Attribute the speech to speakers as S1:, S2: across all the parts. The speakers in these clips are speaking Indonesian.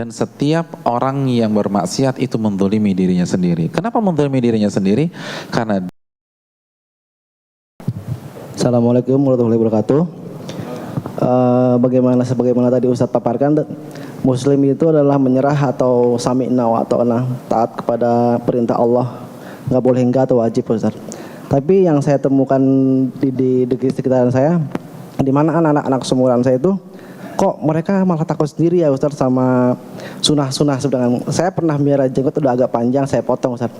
S1: Dan setiap orang yang bermaksiat itu menzalimi dirinya sendiri. Kenapa menzalimi dirinya sendiri? Karena
S2: Assalamualaikum warahmatullahi wabarakatuh. Sebagaimana tadi Ustadz paparkan, Muslim itu adalah menyerah atau sami'na wa ta'na, taat kepada perintah Allah, nggak boleh enggak atau wajib, Ustadz. Tapi yang saya temukan di sekitaran saya, di mana anak-anak seumuran saya itu, kok mereka malah takut sendiri ya Ustadz sama sunah-sunah. Sedangkan saya pernah melihara jenggot udah agak panjang, saya potong Ustadz.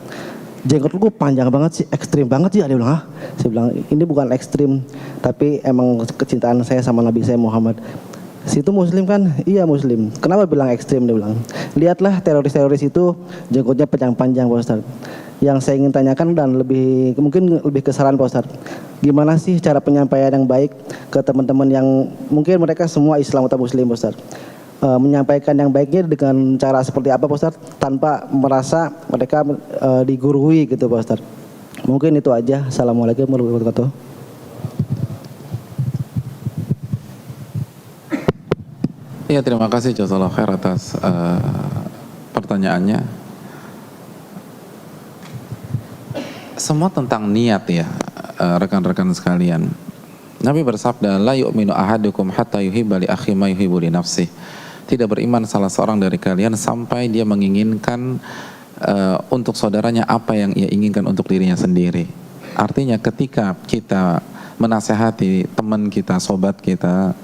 S2: Jenggot lu panjang banget sih, ekstrim banget sih. Dia bilang, saya bilang ini bukan ekstrim, tapi emang kecintaan saya sama Nabi saya Muhammad. Situ Muslim kan? Iya Muslim. Kenapa bilang ekstrim? Dia bilang, lihatlah teroris-teroris itu jenggotnya panjang-panjang Pak Ustadz. Yang saya ingin tanyakan dan mungkin lebih kesaran Pak Ustadz, gimana sih cara penyampaian yang baik ke teman-teman yang mungkin mereka semua Islam atau Muslim Pak Ustadz? Menyampaikan yang baiknya dengan cara seperti apa Pak Ustadz, tanpa merasa mereka digurui gitu Pak Ustadz. Mungkin itu aja. Assalamualaikum warahmatullahi wabarakatuh.
S1: ya, terima kasih jazakallahu khair atas pertanyaannya. Semua tentang niat ya, rekan-rekan sekalian. Nabi bersabda, la yu'minu ahadukum hatta yuhibba li akhi ma yuhibbu li nafsih. Tidak beriman salah seorang dari kalian sampai dia menginginkan untuk saudaranya apa yang ia inginkan untuk dirinya sendiri. Artinya ketika kita menasehati teman kita, sobat kita,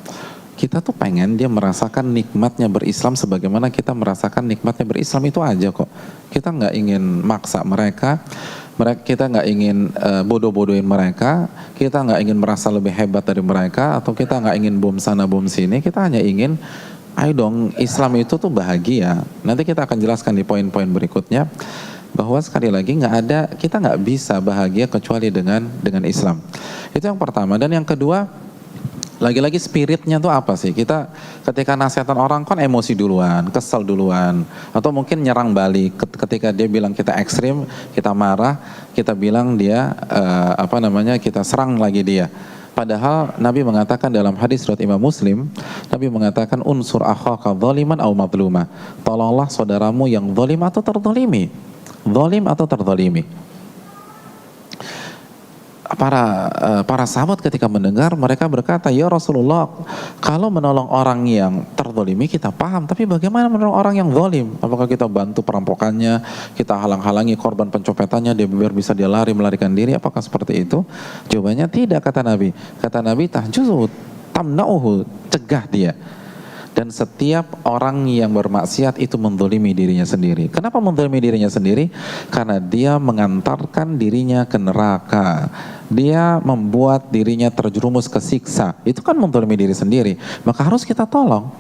S1: kita tuh pengen dia merasakan nikmatnya berislam sebagaimana kita merasakan nikmatnya berislam itu aja kok. Kita nggak ingin maksa mereka, kita nggak ingin bodoh-bodohin mereka, kita nggak ingin merasa lebih hebat dari mereka, atau kita nggak ingin bom sana bom sini. Kita hanya ingin, ayo dong, Islam itu tuh bahagia. Nanti kita akan jelaskan di poin-poin berikutnya bahwa sekali lagi kita nggak bisa bahagia kecuali dengan Islam. Itu yang pertama. Dan yang kedua, lagi-lagi spiritnya tuh apa sih? Kita ketika nasihatan orang kan emosi duluan, kesel duluan, atau mungkin nyerang balik. Ketika dia bilang kita ekstrim, kita marah, kita bilang dia kita serang lagi dia. Padahal Nabi mengatakan dalam hadis riwayat Imam Muslim, Nabi mengatakan unsur akhaka dzaliman aw madluma. Tolonglah saudaramu yang zalim atau terzalimi. Zalim atau terzalimi. Para sahabat ketika mendengar, mereka berkata, ya Rasulullah, kalau menolong orang yang terzalimi kita paham, tapi bagaimana menolong orang yang zalim? Apakah kita bantu perampokannya, kita halang-halangi korban pencopetannya, dia biar bisa dia melarikan diri? Apakah seperti itu? Jawabannya tidak, kata Nabi. Kata Nabi, tahjuzu tamna'uhu, cegah dia. Dan setiap orang yang bermaksiat itu menzalimi dirinya sendiri. Kenapa menzalimi dirinya sendiri? Karena dia mengantarkan dirinya ke neraka. Dia membuat dirinya terjerumus ke siksa. Itu kan menzalimi diri sendiri. Maka harus kita tolong.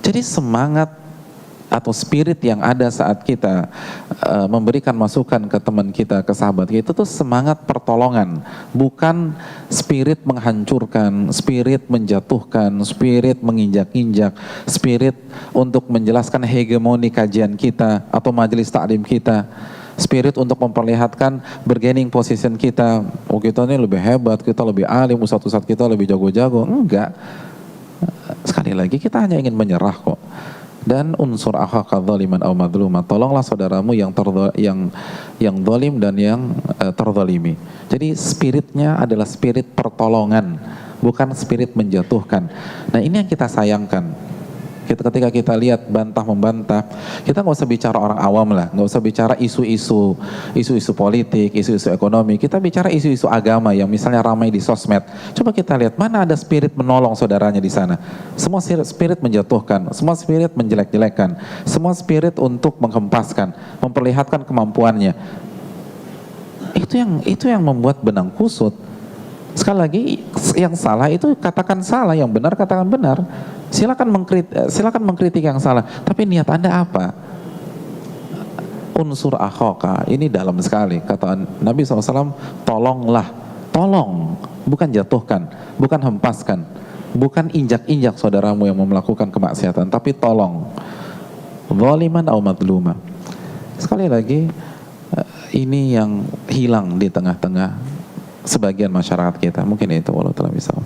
S1: Jadi semangat atau spirit yang ada saat kita memberikan masukan ke teman kita, ke sahabat kita, itu tuh semangat pertolongan, bukan spirit menghancurkan, spirit menjatuhkan, spirit menginjak-injak, spirit untuk menjelaskan hegemoni kajian kita atau majelis taklim kita, spirit untuk memperlihatkan bargaining position kita. Oh, kita ini lebih hebat, kita lebih alim, ustadz-ustadz kita lebih jago-jago. Enggak. Sekali lagi kita hanya ingin menyerah kok. Dan unsur akhaka dzaliman aw madluma, tolonglah saudaramu yang zalim dan yang terzalimi. Jadi spiritnya adalah spirit pertolongan, bukan spirit menjatuhkan. Nah, ini yang kita sayangkan. Ketika kita lihat bantah-membantah, kita nggak usah bicara orang awam lah, nggak usah bicara isu-isu politik, isu-isu ekonomi. Kita bicara isu-isu agama yang misalnya ramai di sosmed. Coba kita lihat mana ada spirit menolong saudaranya di sana. Semua spirit menjatuhkan, semua spirit menjelek-jelekan, semua spirit untuk menghempaskan, memperlihatkan kemampuannya. Itu yang membuat benang kusut. Sekali lagi, yang salah itu katakan salah, yang benar katakan benar. Silakan mengkritik yang salah, tapi niat Anda apa? Unsur akhaka, ini dalam sekali. Kata Nabi SAW, tolonglah, tolong, bukan jatuhkan, bukan hempaskan, bukan injak-injak saudaramu yang melakukan kemaksiatan, tapi tolong. Zaliman aw madluma. Sekali lagi, ini yang hilang di tengah-tengah sebagian masyarakat kita. Mungkin itu, wallahu ta'ala bisa.